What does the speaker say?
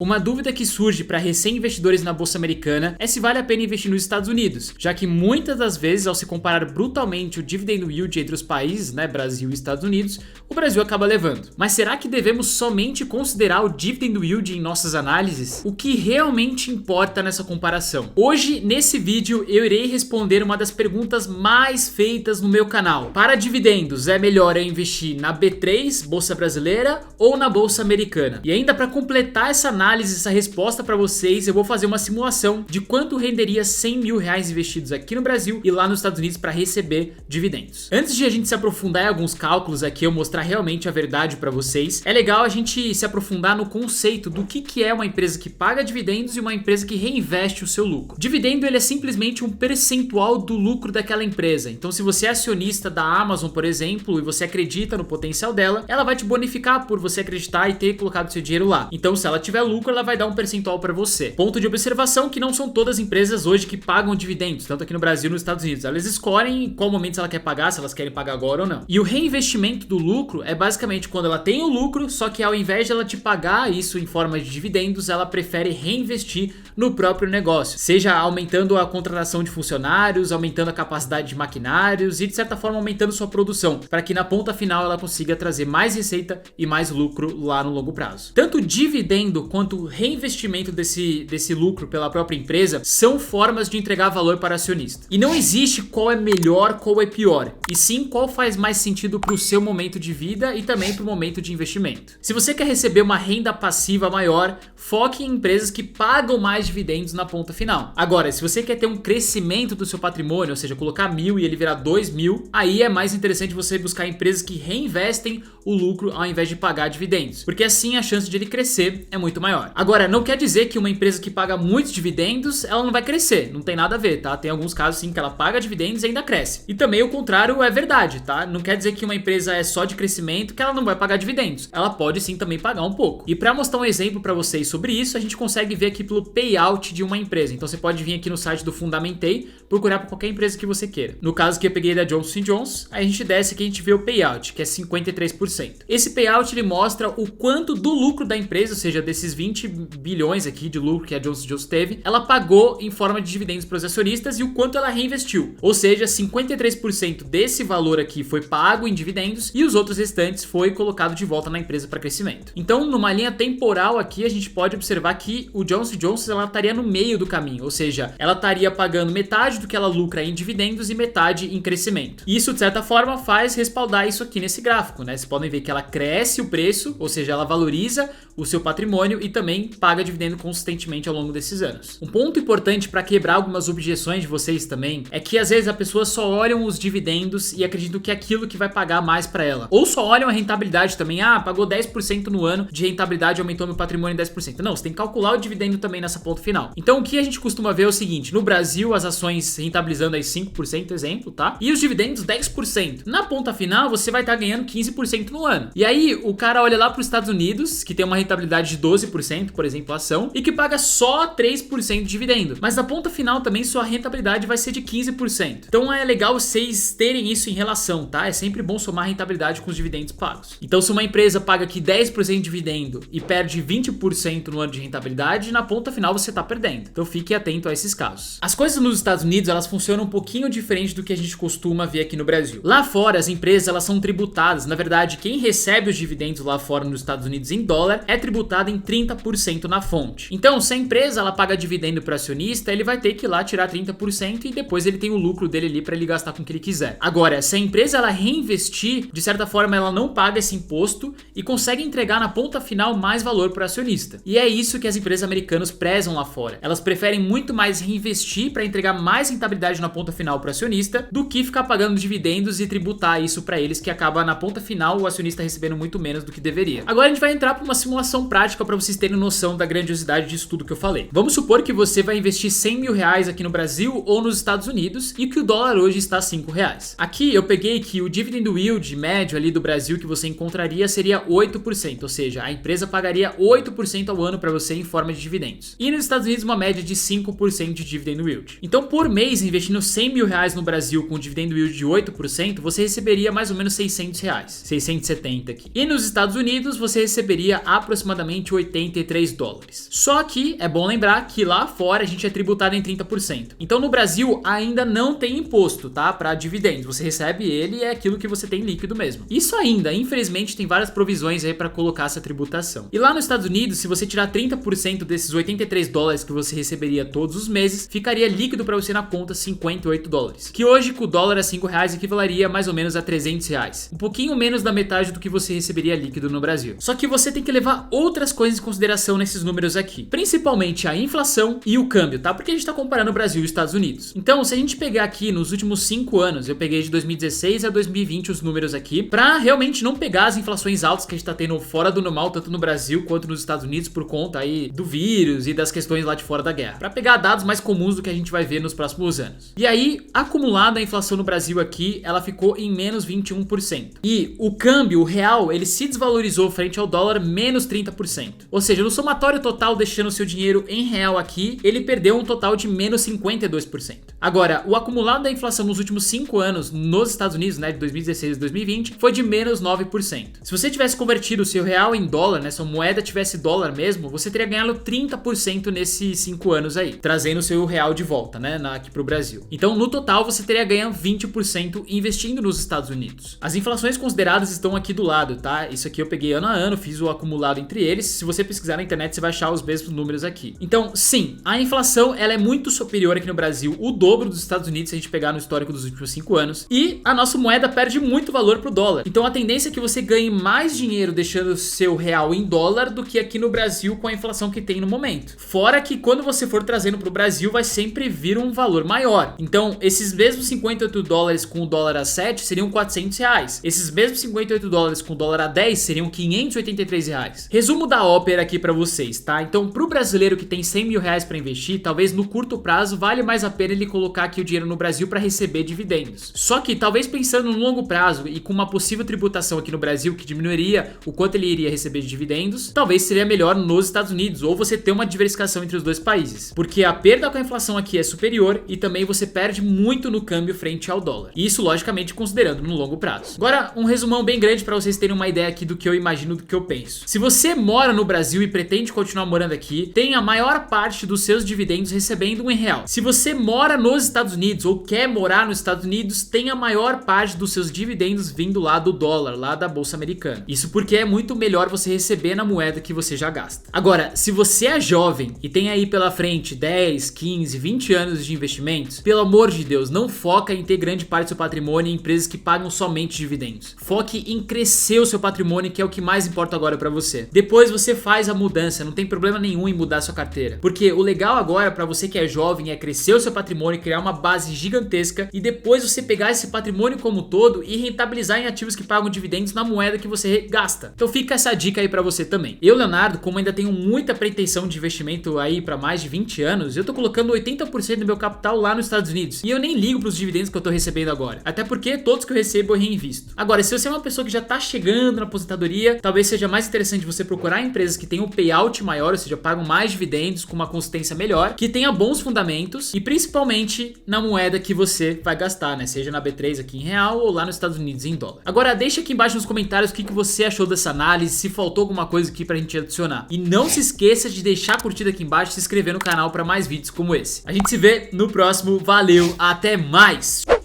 Uma dúvida que surge para recém-investidores na bolsa americana é se vale a pena investir nos Estados Unidos, já que muitas das vezes, ao se comparar brutalmente o dividend yield entre os países, Brasil e Estados Unidos, o Brasil acaba levando. Mas será que devemos somente considerar o dividend yield em nossas análises? O que realmente importa nessa comparação? Hoje, nesse vídeo, eu irei responder uma das perguntas mais feitas no meu canal. Para dividendos, é melhor eu investir na B3, Bolsa Brasileira, ou na Bolsa Americana? E ainda para completar essa análise, essa resposta para vocês, eu vou fazer uma simulação de quanto renderia 100 mil reais investidos aqui no Brasil e lá nos Estados Unidos para receber dividendos. Antes de a gente se aprofundar em alguns cálculos aqui, eu mostrar realmente a verdade para vocês, é legal a gente se aprofundar no conceito do que é uma empresa que paga dividendos e uma empresa que reinveste o seu lucro. Dividendo, ele é simplesmente um percentual do lucro daquela empresa. Então, se você é acionista da Amazon, por exemplo, e você acredita no potencial dela, ela vai te bonificar por você acreditar e ter colocado seu dinheiro lá. Então, se ela tiver lucro, ela vai dar um percentual para você. Ponto de observação que não são todas as empresas hoje que pagam dividendos, tanto aqui no Brasil e nos Estados Unidos. Elas escolhem em qual momento ela quer pagar, se elas querem pagar agora ou não. E o reinvestimento do lucro é basicamente quando ela tem o lucro, só que ao invés de ela te pagar isso em forma de dividendos, ela prefere reinvestir no próprio negócio, seja aumentando a contratação de funcionários, aumentando a capacidade de maquinários e de certa forma aumentando sua produção, para que na ponta final ela consiga trazer mais receita e mais lucro lá no longo prazo. Tanto dividendo quanto o reinvestimento desse lucro pela própria empresa são formas de entregar valor para acionista. E não existe qual é melhor, qual é pior, e sim qual faz mais sentido para o seu momento de vida e também para o momento de investimento. Se você quer receber uma renda passiva maior, foque em empresas que pagam mais dividendos na ponta final. Agora, se você quer ter um crescimento do seu patrimônio, ou seja, colocar 1.000 e ele virar 2.000, aí é mais interessante você buscar empresas que reinvestem o lucro ao invés de pagar dividendos, porque assim a chance de ele crescer é muito maior. Agora, não quer dizer que uma empresa que paga muitos dividendos, ela não vai crescer, não tem nada a ver, tá? Tem alguns casos sim que ela paga dividendos e ainda cresce. E também o contrário é verdade, tá? Não quer dizer que uma empresa é só de crescimento que ela não vai pagar dividendos. Ela pode sim também pagar um pouco. E para mostrar um exemplo para vocês sobre isso, a gente consegue ver aqui pelo payout de uma empresa. Então você pode vir aqui no site do Fundamentei, procurar por qualquer empresa que você queira. No caso que eu peguei da Johnson & Johnson, aí a gente desce aqui e a gente vê o payout, que é 53%. Esse payout ele mostra o quanto do lucro da empresa, ou seja, desses 20 bilhões aqui de lucro que a Johnson & Johnson teve, ela pagou em forma de dividendos para os acionistas e o quanto ela reinvestiu. Ou seja, 53% desse valor aqui foi pago em dividendos e os outros restantes foi colocado de volta na empresa para crescimento. Então, numa linha temporal aqui, a gente pode observar que o Johnson & Johnson ela estaria no meio do caminho, ou seja, ela estaria pagando metade do que ela lucra em dividendos e metade em crescimento. Isso, de certa forma, faz respaldar isso aqui nesse gráfico, né? Vocês podem ver que ela cresce o preço, ou seja, ela valoriza o seu patrimônio e também paga dividendo consistentemente ao longo desses anos. Um ponto importante para quebrar algumas objeções de vocês também é que às vezes as pessoas só olham os dividendos e acreditam que é aquilo que vai pagar mais para ela. Ou só olham a rentabilidade também, pagou 10% no ano de rentabilidade, aumentou meu patrimônio em 10%. Não, você tem que calcular o dividendo também nessa ponta final. Então o que a gente costuma ver é o seguinte, no Brasil as ações rentabilizando aí 5%, exemplo, tá? E os dividendos 10%. Na ponta final você vai estar ganhando 15% no ano. E aí o cara olha lá para os Estados Unidos, que tem uma rentabilidade de 12%, por exemplo, a ação, e que paga só 3% de dividendo. Mas na ponta final também sua rentabilidade vai ser de 15%. Então é legal vocês terem isso em relação, tá? É sempre bom somar a rentabilidade com os dividendos pagos. Então se uma empresa paga aqui 10% de dividendo e perde 20% no ano de rentabilidade, na ponta final você tá perdendo. Então fique atento a esses casos. As coisas nos Estados Unidos, elas funcionam um pouquinho diferente do que a gente costuma ver aqui no Brasil. Lá fora, as empresas, elas são tributadas. Na verdade, quem recebe os dividendos lá fora nos Estados Unidos em dólar é tributado em 30% na fonte. Então, se a empresa ela paga dividendo para acionista, ele vai ter que ir lá tirar 30% e depois ele tem o lucro dele ali para ele gastar com o que ele quiser. Agora, se a empresa ela reinvestir, de certa forma ela não paga esse imposto e consegue entregar na ponta final mais valor para o acionista. E é isso que as empresas americanas prezam lá fora. Elas preferem muito mais reinvestir para entregar mais rentabilidade na ponta final para o acionista do que ficar pagando dividendos e tributar isso para eles, que acaba na ponta final o acionista recebendo muito menos do que deveria. Agora a gente vai entrar para uma simulação prática para vocês terem noção da grandiosidade disso tudo que eu falei. Vamos supor que você vai investir 100 mil reais aqui no Brasil ou nos Estados Unidos e que o dólar hoje está a 5 reais. Aqui eu peguei que o dividend yield médio ali do Brasil que você encontraria seria 8%, ou seja, a empresa pagaria 8% ao ano para você em forma de dividendos. E nos Estados Unidos uma média de 5% de dividend yield. Então por mês, investindo 100 mil reais no Brasil com dividend yield de 8%, você receberia mais ou menos 600 reais, 670 aqui. E nos Estados Unidos você receberia aproximadamente 80 83 dólares. Só que é bom lembrar que lá fora a gente é tributado em 30%. Então no Brasil ainda não tem imposto, tá? Para dividendos. Você recebe ele e é aquilo que você tem líquido mesmo. Isso ainda, infelizmente, tem várias provisões aí para colocar essa tributação. E lá nos Estados Unidos, se você tirar 30% desses 83 dólares que você receberia todos os meses, ficaria líquido para você na conta 58 dólares. Que hoje, com o dólar a 5 reais, equivaleria mais ou menos a 300 reais. Um pouquinho menos da metade do que você receberia líquido no Brasil. Só que você tem que levar outras coisas em consideração nesses números aqui. Principalmente a inflação e o câmbio, tá? Porque a gente tá comparando o Brasil e os Estados Unidos. Então, se a gente pegar aqui nos últimos 5 anos, eu peguei de 2016 a 2020 os números aqui, pra realmente não pegar as inflações altas que a gente tá tendo fora do normal, tanto no Brasil quanto nos Estados Unidos, por conta aí do vírus e das questões lá de fora da guerra. Pra pegar dados mais comuns do que a gente vai ver nos próximos anos. E aí, acumulada a inflação no Brasil aqui, ela ficou em menos 21%. E o câmbio, o real, ele se desvalorizou frente ao dólar menos 30%. Ou seja, no somatório total, deixando o seu dinheiro em real aqui, ele perdeu um total de menos 52%. Agora, o acumulado da inflação nos últimos 5 anos nos Estados Unidos, né, de 2016 a 2020, foi de menos 9%. Se você tivesse convertido o seu real em dólar, né, sua moeda tivesse dólar mesmo, você teria ganhado 30% nesses 5 anos aí, trazendo o seu real de volta, né, aqui pro Brasil. Então, no total, você teria ganho 20% investindo nos Estados Unidos. As inflações consideradas estão aqui do lado, tá? Isso aqui eu peguei ano a ano, fiz o acumulado entre eles. Se você pesquisar na internet, você vai achar os mesmos números aqui. Então, sim, a inflação, ela é muito superior aqui no Brasil, o dobro dos Estados Unidos, se a gente pegar no histórico dos últimos 5 anos, e a nossa moeda perde muito valor pro dólar. Então, a tendência é que você ganhe mais dinheiro deixando o seu real em dólar do que aqui no Brasil com a inflação que tem no momento. Fora que quando você for trazendo pro Brasil, vai sempre vir um valor maior. Então, esses mesmos 58 dólares com o dólar a 7 seriam 400 reais. Esses mesmos 58 dólares com o dólar a 10 seriam 583 reais. Resumo da ópera aqui pra vocês, tá? Então, pro brasileiro que tem 100 mil reais pra investir, talvez no curto prazo vale mais a pena ele colocar aqui o dinheiro no Brasil pra receber dividendos. Só que, talvez pensando no longo prazo e com uma possível tributação aqui no Brasil que diminuiria o quanto ele iria receber de dividendos, talvez seria melhor nos Estados Unidos, ou você ter uma diversificação entre os dois países. Porque a perda com a inflação aqui é superior e também você perde muito no câmbio frente ao dólar. Isso, logicamente, considerando no longo prazo. Agora, um resumão bem grande para vocês terem uma ideia aqui do que eu imagino, do que eu penso. Se você mora no Brasil e pretende continuar morando aqui, tem a maior parte dos seus dividendos recebendo em real. Se você mora nos Estados Unidos ou quer morar nos Estados Unidos, tem a maior parte dos seus dividendos vindo lá do dólar, lá da Bolsa Americana. Isso porque é muito melhor você receber na moeda que você já gasta. Agora, se você é jovem e tem aí pela frente 10, 15, 20 anos de investimentos, pelo amor de Deus, não foca em ter grande parte do seu patrimônio em empresas que pagam somente dividendos. Foque em crescer o seu patrimônio, que é o que mais importa agora para você. Depois você faz a mudança, não tem problema nenhum em mudar a sua carteira. Porque o legal agora para você que é jovem é crescer o seu patrimônio, criar uma base gigantesca e depois você pegar esse patrimônio como um todo e rentabilizar em ativos que pagam dividendos na moeda que você gasta. Então fica essa dica aí para você também. Eu, Leonardo, como ainda tenho muita pretensão de investimento aí para mais de 20 anos, eu tô colocando 80% do meu capital lá nos Estados Unidos. E eu nem ligo pros dividendos que eu tô recebendo agora. Até porque todos que eu recebo eu reinvisto. Agora, se você é uma pessoa que já tá chegando na aposentadoria, talvez seja mais interessante você procurar empresas que tenham um payout maior, ou seja, pagam mais dividendos com uma consistência melhor, que tenha bons fundamentos e principalmente na moeda que você vai gastar, né? Seja na B3 aqui em real ou lá nos Estados Unidos em dólar. Agora, deixa aqui embaixo nos comentários o que você achou dessa análise, se faltou alguma coisa aqui pra gente adicionar. E não se esqueça de deixar a curtida aqui embaixo e se inscrever no canal para mais vídeos como esse. A gente se vê no próximo. Valeu, até mais!